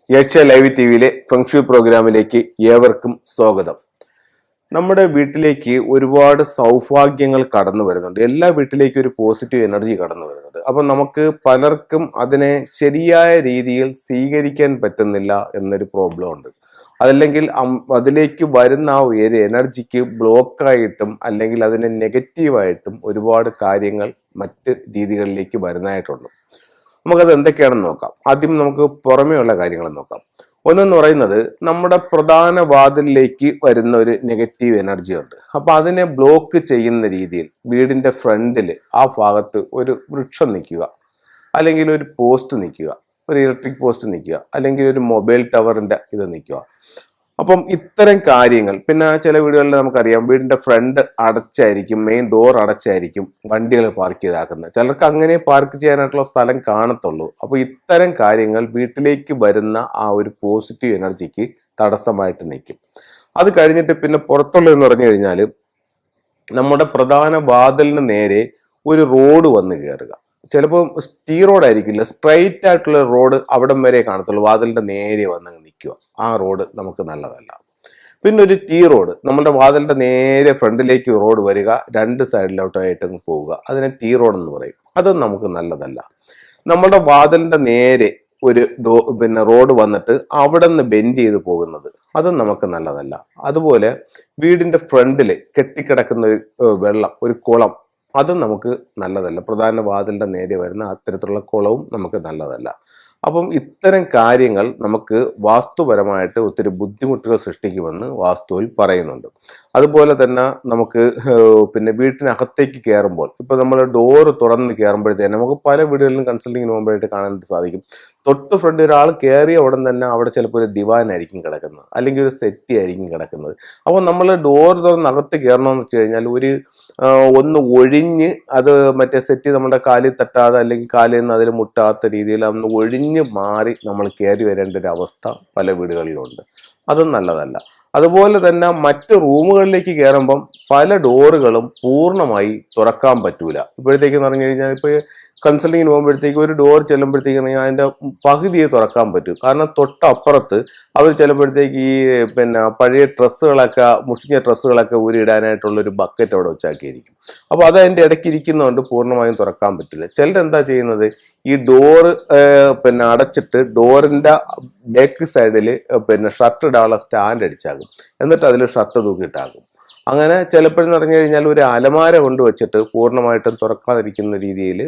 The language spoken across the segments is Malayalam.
ഏഷ്യ ലൈവ് ടി വിയിലെ ഫെങ്ഷു പ്രോഗ്രാമിലേക്ക് ഏവർക്കും സ്വാഗതം. നമ്മുടെ വീട്ടിലേക്ക് ഒരുപാട് സൗഭാഗ്യങ്ങൾ കടന്നു വരുന്നുണ്ട്. എല്ലാ വീട്ടിലേക്കും ഒരു പോസിറ്റീവ് എനർജി കടന്നു വരുന്നുണ്ട്. അപ്പം നമുക്ക് പലർക്കും അതിനെ ശരിയായ രീതിയിൽ സ്വീകരിക്കാൻ പറ്റുന്നില്ല എന്നൊരു പ്രോബ്ലം ഉണ്ട്. അതല്ലെങ്കിൽ അതിലേക്ക് വരുന്ന ആ ഒരു എനർജിക്ക് ബ്ലോക്കായിട്ടും അല്ലെങ്കിൽ അതിനെ നെഗറ്റീവായിട്ടും ഒരുപാട് കാര്യങ്ങൾ മറ്റ് രീതികളിലേക്ക് വരുന്നതായിട്ടുണ്ട്. നമുക്കത് എന്തൊക്കെയാണെന്ന് നോക്കാം. ആദ്യം നമുക്ക് പുറമേയുള്ള കാര്യങ്ങൾ നോക്കാം. ഒന്നെന്ന് പറയുന്നത് നമ്മുടെ പ്രധാന വാതിലിലേക്ക് വരുന്ന ഒരു നെഗറ്റീവ് എനർജി ഉണ്ട്. അപ്പൊ അതിനെ ബ്ലോക്ക് ചെയ്യുന്ന രീതിയിൽ വീടിന്റെ ഫ്രണ്ടിൽ ആ ഭാഗത്ത് ഒരു വൃക്ഷം നിൽക്കുക, അല്ലെങ്കിൽ ഒരു പോസ്റ്റ് നിൽക്കുക, ഒരു ഇലക്ട്രിക് പോസ്റ്റ് നിൽക്കുക, അല്ലെങ്കിൽ ഒരു മൊബൈൽ ടവറിന്റെ ഇത് നിൽക്കുക. അപ്പം ഇത്തരം കാര്യങ്ങൾ, പിന്നെ ചില വീടുകളിൽ നമുക്കറിയാം വീടിന്റെ ഫ്രണ്ട് അടച്ചായിരിക്കും, മെയിൻ ഡോർ അടച്ചായിരിക്കും വണ്ടികൾ പാർക്ക് ചെയ്താക്കുന്നത്. ചിലർക്ക് അങ്ങനെ പാർക്ക് ചെയ്യാനായിട്ടുള്ള സ്ഥലം കാണത്തുള്ളൂ. അപ്പൊ ഇത്തരം കാര്യങ്ങൾ വീട്ടിലേക്ക് വരുന്ന ആ ഒരു പോസിറ്റീവ് എനർജിക്ക് തടസ്സമായിട്ട് നിൽക്കും. അത് കഴിഞ്ഞിട്ട് പിന്നെ പുറത്തുള്ളതെന്ന് പറഞ്ഞു കഴിഞ്ഞാൽ നമ്മുടെ പ്രധാന വാതിലിന് നേരെ ഒരു റോഡ് വന്ന് കയറുക. ചിലപ്പോൾ സ്റ്റീ റോഡ് ആയിരിക്കില്ല, സ്ട്രൈറ്റ് ആയിട്ടുള്ള റോഡ് അവിടം വരെ കാണത്തുള്ളൂ, വാതിലിന്റെ നേരെ വന്ന് നിൽക്കുക. ആ റോഡ് നമുക്ക് നല്ലതല്ല. പിന്നെ ഒരു ടീ റോഡ്, നമ്മുടെ വാതിലിന്റെ നേരെ ഫ്രണ്ടിലേക്ക് റോഡ് വരിക, രണ്ട് സൈഡിലോട്ടായിട്ട് പോവുക, അതിനെ ടീ റോഡ് എന്ന് പറയും. അതും നമുക്ക് നല്ലതല്ല. നമ്മുടെ വാതിലിന്റെ നേരെ ഒരു റോഡ് വന്നിട്ട് അവിടെ നിന്ന് ബെൻഡ് ചെയ്ത് പോകുന്നത്, അതും നമുക്ക് നല്ലതല്ല. അതുപോലെ വീടിന്റെ ഫ്രണ്ടിൽ കെട്ടിക്കിടക്കുന്ന ഒരു വെള്ളം, ഒരു കുളം, അതും നമുക്ക് നല്ലതല്ല. പ്രധാന വാതിലിന്റെ നേരെ വരുന്ന അത്തരത്തിലുള്ള കുളവും നമുക്ക് നല്ലതല്ല. അപ്പം ഇത്തരം കാര്യങ്ങൾ നമുക്ക് വാസ്തുപരമായിട്ട് ഒത്തിരി ബുദ്ധിമുട്ടുകൾ സൃഷ്ടിക്കുമെന്ന് വാസ്തുവിൽ പറയുന്നുണ്ട്. അതുപോലെ തന്നെ നമുക്ക് പിന്നെ വീട്ടിനകത്തേക്ക് കയറുമ്പോൾ, ഇപ്പൊ നമ്മൾ ഡോറ് തുറന്ന് കയറുമ്പോഴത്തേന് നമുക്ക് പല വീടുകളിലും കൺസൾട്ടിങ്ങിന് പോകുമ്പോഴായിട്ട് കാണാനായിട്ട് സാധിക്കും, തൊട്ട് ഫ്രണ്ട് ഒരാൾ കയറിയ ഉടൻ തന്നെ അവിടെ ചിലപ്പോൾ ഒരു ദിവാനായിരിക്കും കിടക്കുന്നത്, അല്ലെങ്കിൽ ഒരു സെറ്റി ആയിരിക്കും കിടക്കുന്നത്. അപ്പോൾ നമ്മൾ ഡോർ തുറന്ന് അകത്ത് കയറണമെന്ന് വെച്ച് കഴിഞ്ഞാൽ ഒന്ന് ഒഴിഞ്ഞ്, അത് മറ്റേ സെറ്റി നമ്മുടെ കാലിൽ തട്ടാതെ അല്ലെങ്കിൽ കാലിൽ നിന്ന് അതിൽ മുട്ടാത്ത രീതിയിൽ ഒന്ന് ഒഴിഞ്ഞ് മാറി നമ്മൾ കയറി വരേണ്ട ഒരു അവസ്ഥ പല വീടുകളിലുണ്ട്. അതും നല്ലതല്ല. അതുപോലെ തന്നെ മറ്റ് റൂമുകളിലേക്ക് കയറുമ്പം പല ഡോറുകളും പൂർണ്ണമായി തുറക്കാൻ പറ്റൂല. ഇപ്പോഴത്തേക്കെന്ന് പറഞ്ഞു കഴിഞ്ഞാൽ ഇപ്പോൾ കൺസൾട്ടിങ്ങിന് പോകുമ്പോഴത്തേക്ക് ഒരു ഡോർ ചെല്ലുമ്പോഴത്തേക്കാണെങ്കിൽ അതിൻ്റെ പകുതിയെ തുറക്കാൻ പറ്റും. കാരണം തൊട്ടപ്പുറത്ത് അവർ ചിലപ്പോഴത്തേക്ക് ഈ പഴയ ഡ്രസ്സുകളൊക്കെ, മുഷിഞ്ഞ ഡ്രസ്സുകളൊക്കെ ഊരിയിടാനായിട്ടുള്ളൊരു ബക്കറ്റ് അവിടെ വെച്ചാക്കിയിരിക്കും. അപ്പോൾ അത് അതിൻ്റെ ഇടയ്ക്ക് ഇരിക്കുന്നതുകൊണ്ട് പൂർണ്ണമായും തുറക്കാൻ പറ്റില്ല. ചിലരെന്താ ചെയ്യുന്നത്, ഈ ഡോറ് അടച്ചിട്ട് ഡോറിൻ്റെ ബാക്ക് സൈഡിൽ ഷർട്ട് ഇടാനുള്ള സ്റ്റാൻഡ് അടിച്ചാകും, എന്നിട്ട് അതിൽ ഷർട്ട് തൂക്കിയിട്ടാകും. അങ്ങനെ ചിലപ്പോഴെന്ന് പറഞ്ഞു കഴിഞ്ഞാൽ ഒരു അലമാര കൊണ്ട് വെച്ചിട്ട് പൂർണ്ണമായിട്ടും തുറക്കാതിരിക്കുന്ന രീതിയിൽ,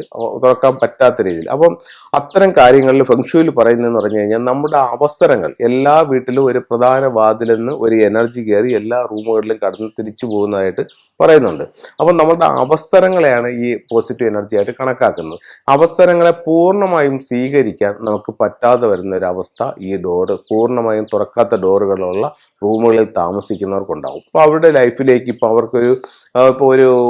തുറക്കാൻ പറ്റാത്ത രീതിയിൽ. അപ്പം അത്തരം കാര്യങ്ങളിൽ ഫെങ്ഷുയിൽ പറയുന്നതെന്ന് പറഞ്ഞു കഴിഞ്ഞാൽ നമ്മുടെ അവസരങ്ങൾ, എല്ലാ വീട്ടിലും ഒരു പ്രധാന വാതിലെന്ന് ഒരു എനർജി കയറി എല്ലാ റൂമുകളിലും കടന്ന് തിരിച്ചു പോകുന്നതായിട്ട് പറയുന്നുണ്ട്. അപ്പം നമ്മുടെ അവസരങ്ങളെയാണ് ഈ പോസിറ്റീവ് എനർജി ആയിട്ട് കണക്കാക്കുന്നത്. അവസരങ്ങളെ പൂർണ്ണമായും സ്വീകരിക്കാൻ നമുക്ക് പറ്റാതെ വരുന്ന ഒരു അവസ്ഥ ഈ ഡോറ് പൂർണ്ണമായും തുറക്കാത്ത ഡോറുകളുള്ള റൂമുകളിൽ താമസിക്കുന്നവർക്കുണ്ടാവും. അപ്പോൾ അവരുടെ ലൈഫിലേക്ക് ഇപ്പോൾ അവർക്കൊരു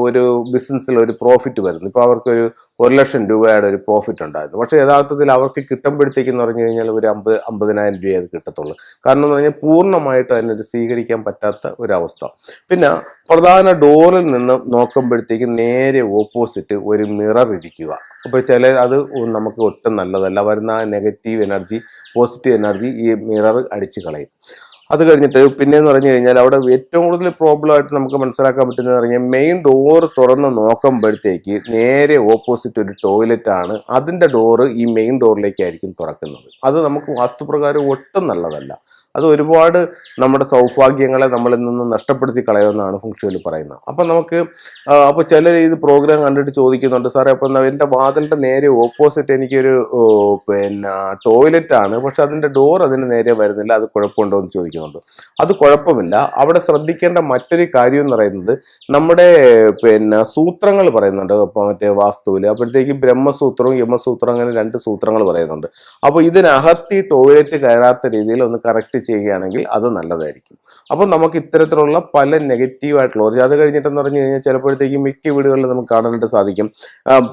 ഒരു ബിസിനസ്സിൽ ഒരു പ്രോഫിറ്റ് വരുന്നു. ഇപ്പോൾ അവർക്കൊരു 1,00,000 രൂപയുടെ ഒരു പ്രോഫിറ്റ് ഉണ്ടായിരുന്നു. പക്ഷേ യഥാർത്ഥത്തിൽ അവർക്ക് കിട്ടുമ്പോഴത്തേക്കെന്ന് പറഞ്ഞു കഴിഞ്ഞാൽ ഒരു 50,000 രൂപയെ അത് കിട്ടത്തുള്ളൂ. കാരണം എന്ന് പറഞ്ഞാൽ പൂർണ്ണമായിട്ട് അതിനൊരു സ്വീകരിക്കാൻ പറ്റാത്ത ഒരവസ്ഥ. പിന്നെ പ്രധാന ഡോറിൽ നിന്ന് നോക്കുമ്പോഴത്തേക്ക് നേരെ ഓപ്പോസിറ്റ് ഒരു മിറർ ഇരിക്കുക. അപ്പോൾ അത് നമുക്ക് ഒട്ടും നല്ലതല്ല. വരുന്ന നെഗറ്റീവ് എനർജി, പോസിറ്റീവ് എനർജി ഈ മിറർ അടിച്ചു കളയും. അത് കഴിഞ്ഞിട്ട് പിന്നെയെന്ന് പറഞ്ഞു കഴിഞ്ഞാൽ അവിടെ ഏറ്റവും കൂടുതൽ പ്രോബ്ലം ആയിട്ട് നമുക്ക് മനസ്സിലാക്കാൻ പറ്റുന്നത് പറഞ്ഞാൽ മെയിൻ ഡോറ് തുറന്ന് നോക്കുമ്പോഴത്തേക്ക് നേരെ ഓപ്പോസിറ്റ് ഒരു ടോയ്ലറ്റ് ആണ്. അതിൻ്റെ ഡോറ് ഈ മെയിൻ ഡോറിലേക്കായിരിക്കും തുറക്കുന്നത്. അത് നമുക്ക് വാസ്തുപ്രകാരം ഒട്ടും നല്ലതല്ല. അത് ഒരുപാട് നമ്മുടെ സൗഭാഗ്യങ്ങളെ നമ്മളിൽ നിന്ന് നഷ്ടപ്പെടുത്തി കളയുമെന്നാണ് ഫെങ്ഷുയിൽ പറയുന്നത്. അപ്പം നമുക്ക് അപ്പോൾ ചില ഇത് പ്രോഗ്രാം കണ്ടിട്ട് ചോദിക്കുന്നുണ്ട്, സാറേ അപ്പം എൻ്റെ വാതിലിൻ്റെ നേരെ ഓപ്പോസിറ്റ് എനിക്കൊരു ടോയ്ലറ്റ് ആണ്, പക്ഷെ അതിൻ്റെ ഡോർ അതിന് നേരെ വരുന്നില്ല, അത് കുഴപ്പമുണ്ടോ എന്ന് ചോദിക്കുന്നുണ്ട്. അത് കുഴപ്പമില്ല. അവിടെ ശ്രദ്ധിക്കേണ്ട മറ്റൊരു കാര്യം എന്ന് പറയുന്നത് നമ്മുടെ സൂത്രങ്ങൾ പറയുന്നുണ്ട് മറ്റേ വാസ്തുവിൽ. അപ്പോഴത്തേക്ക് ബ്രഹ്മസൂത്രവും യമസൂത്രവും അങ്ങനെ 2 സൂത്രങ്ങൾ പറയുന്നുണ്ട്. അപ്പോൾ ഇതിനകത്ത് ഈ ടോയ്ലറ്റ് കയറാത്ത രീതിയിൽ ഒന്ന് കറക്റ്റ് ചെയ്യുകയാണെങ്കിൽ അത് നല്ലതായിരിക്കും. അപ്പോൾ നമുക്ക് ഇത്തരത്തിലുള്ള പല നെഗറ്റീവായിട്ടുള്ള അത് കഴിഞ്ഞിട്ടെന്ന് പറഞ്ഞു കഴിഞ്ഞാൽ ചിലപ്പോഴത്തേക്കും മിക്ക വീടുകളിൽ നമുക്ക് കാണാനായിട്ട് സാധിക്കും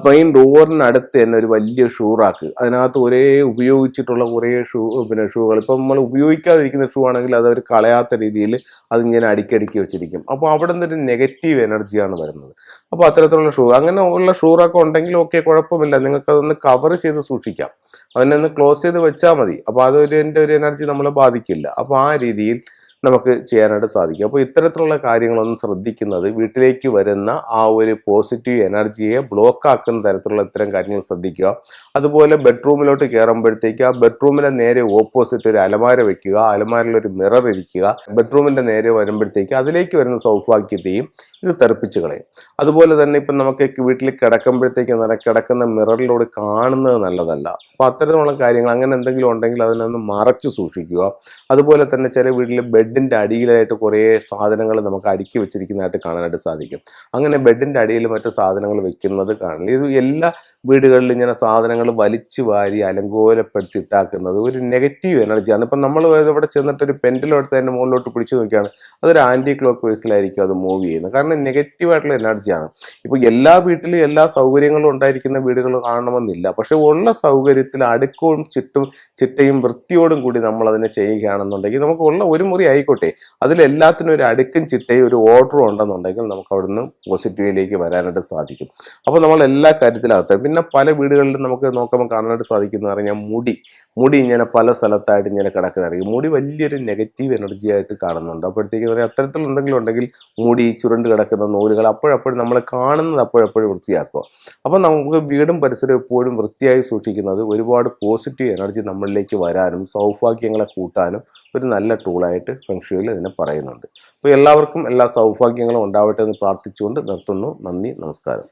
മെയിൻ ഡോറിനടുത്ത് തന്നെ ഒരു വലിയ ഷൂ റാക്ക്, അതിനകത്ത് ഒരേ ഉപയോഗിച്ചിട്ടുള്ള കുറേ ഷൂകൾ, ഇപ്പം നമ്മൾ ഉപയോഗിക്കാതിരിക്കുന്ന ഷൂ ആണെങ്കിൽ അത് അവർ കളയാത്ത രീതിയിൽ അതിങ്ങനെ അടുക്കി വെച്ചിരിക്കും. അപ്പോൾ അവിടെ നിന്നൊരു നെഗറ്റീവ് എനർജിയാണ് വരുന്നത്. അപ്പോൾ അത്തരത്തിലുള്ള അങ്ങനെ ഉള്ള ഷൂ റാക്ക് ഉണ്ടെങ്കിൽ ഓക്കെ, കുഴപ്പമില്ല, നിങ്ങൾക്ക് അതൊന്ന് കവർ ചെയ്ത് സൂക്ഷിക്കാം, അതിനൊന്ന് ക്ലോസ് ചെയ്ത് വെച്ചാൽ മതി. അപ്പോൾ അതിൻ്റെ ഒരു എനർജി നമ്മളെ ബാധിക്കില്ല. അപ്പോൾ ആ രീതിയിൽ നമുക്ക് ചെയ്യാനായിട്ട് സാധിക്കും. അപ്പോൾ ഇത്തരത്തിലുള്ള കാര്യങ്ങളൊന്നും ശ്രദ്ധിക്കുന്നത് വീട്ടിലേക്ക് വരുന്ന ആ ഒരു പോസിറ്റീവ് എനർജിയെ ബ്ലോക്ക് ആക്കുന്ന തരത്തിലുള്ള ഇത്തരം കാര്യങ്ങൾ ശ്രദ്ധിക്കുക. അതുപോലെ ബെഡ്റൂമിലോട്ട് കയറുമ്പോഴത്തേക്ക് ആ ബെഡ്റൂമിന്റെ നേരെ ഓപ്പോസിറ്റ് ഒരു അലമാര വെക്കുക, അലമാരയിൽ ഒരു മിറർ ഇരിക്കുക. ബെഡ്റൂമിന്റെ നേരെ വരുമ്പോഴത്തേക്ക് അതിലേക്ക് വരുന്ന സൗഭാഗ്യത്തെയും ഇത് തെറിപ്പിച്ച് കളയും. അതുപോലെ തന്നെ ഇപ്പം നമുക്ക് വീട്ടിൽ കിടക്കുമ്പോഴത്തേക്ക് കിടക്കുന്ന മിററിലൂടെ കാണുന്നത് നല്ലതല്ല. അപ്പോൾ അത്തരത്തിലുള്ള കാര്യങ്ങൾ അങ്ങനെ എന്തെങ്കിലും ഉണ്ടെങ്കിൽ അതിനൊന്ന് മറച്ച് സൂക്ഷിക്കുക. അതുപോലെ തന്നെ ചില വീട്ടിൽ ബെഡിൻ്റെ അടിയിലായിട്ട് കുറേ സാധനങ്ങൾ നമുക്ക് അടുക്കി വെച്ചിരിക്കുന്നതായിട്ട് കാണാനായിട്ട് സാധിക്കും. അങ്ങനെ ബെഡിൻ്റെ അടിയിൽ മറ്റു സാധനങ്ങൾ വെക്കുന്നത് കാണില്ല. ഇത് എല്ലാ വീടുകളിൽ ഇങ്ങനെ സാധനങ്ങൾ വലിച്ചു വാരി അലങ്കോലപ്പെടുത്തി ഇട്ടാക്കുന്നത് ഒരു നെഗറ്റീവ് എനർജിയാണ്. ഇപ്പം നമ്മൾ ഇവിടെ ചെന്നിട്ട് ഒരു പെൻഡിലെടുത്ത് അതിൻ്റെ മുകളിലോട്ട് പിടിച്ചു നോക്കിയാണ് അതൊരു ആൻറ്റി ക്ലോക്ക് വൈസിലായിരിക്കും അത് മൂവ് ചെയ്യുന്നത്. കാരണം നെഗറ്റീവായിട്ടുള്ള എനർജിയാണ്. ഇപ്പോൾ എല്ലാ വീട്ടിലും എല്ലാ സൗകര്യങ്ങളും ഉണ്ടായിരിക്കുന്ന വീടുകൾ കാണണമെന്നില്ല. പക്ഷെ ഉള്ള സൗകര്യത്തിൽ അടുക്കവും ചിട്ടയും വൃത്തിയോടും കൂടി നമ്മൾ അതിനെ ചെയ്യുകയാണെന്നുണ്ടെങ്കിൽ നമുക്ക് ഉള്ള ഒരു മുറി ആയിക്കോട്ടെ, അതിലെല്ലാത്തിനും ഒരു അടുക്കും ചിട്ടയും ഒരു ഓർഡറും ഉണ്ടെന്നുണ്ടെങ്കിൽ നമുക്ക് അവിടുന്ന് പോസിറ്റീവിലേക്ക് വരാനായിട്ട് സാധിക്കും. അപ്പോൾ നമ്മൾ എല്ലാ കാര്യത്തിലകത്ത് പിന്നെ പല വീടുകളിലും നമുക്ക് നോക്കുമ്പോൾ കാണാനായിട്ട് സാധിക്കുന്ന പറഞ്ഞാൽ മുടി ഇങ്ങനെ പല സ്ഥലത്തായിട്ട് ഇങ്ങനെ കിടക്കുന്നതായിരിക്കും. മുടി വലിയൊരു നെഗറ്റീവ് എനർജി ആയിട്ട് കാണുന്നുണ്ട്. അപ്പോഴത്തേക്ക് അത്തരത്തിൽ എന്തെങ്കിലും ഉണ്ടെങ്കിൽ മുടി ചുരുണ്ട് കിടക്കുന്ന നൂലുകൾ അപ്പോഴപ്പോഴും നമ്മൾ കാണുന്നത് അപ്പോഴപ്പോഴും വൃത്തിയാക്കുക. അപ്പോൾ നമുക്ക് വീടും പരിസരവും എപ്പോഴും വൃത്തിയായി സൂക്ഷിക്കുന്നത് ഒരുപാട് പോസിറ്റീവ് എനർജി നമ്മളിലേക്ക് വരാനും സൗഭാഗ്യങ്ങളെ കൂട്ടാനും ഒരു നല്ല ടൂളായിട്ട് ഫെങ്ഷുയിൽ ഇതിനെ പറയുന്നുണ്ട്. അപ്പോൾ എല്ലാവർക്കും എല്ലാ സൗഭാഗ്യങ്ങളും ഉണ്ടാവട്ടെ എന്ന് പ്രാർത്ഥിച്ചുകൊണ്ട് നിർത്തുന്നു. നന്ദി, നമസ്കാരം.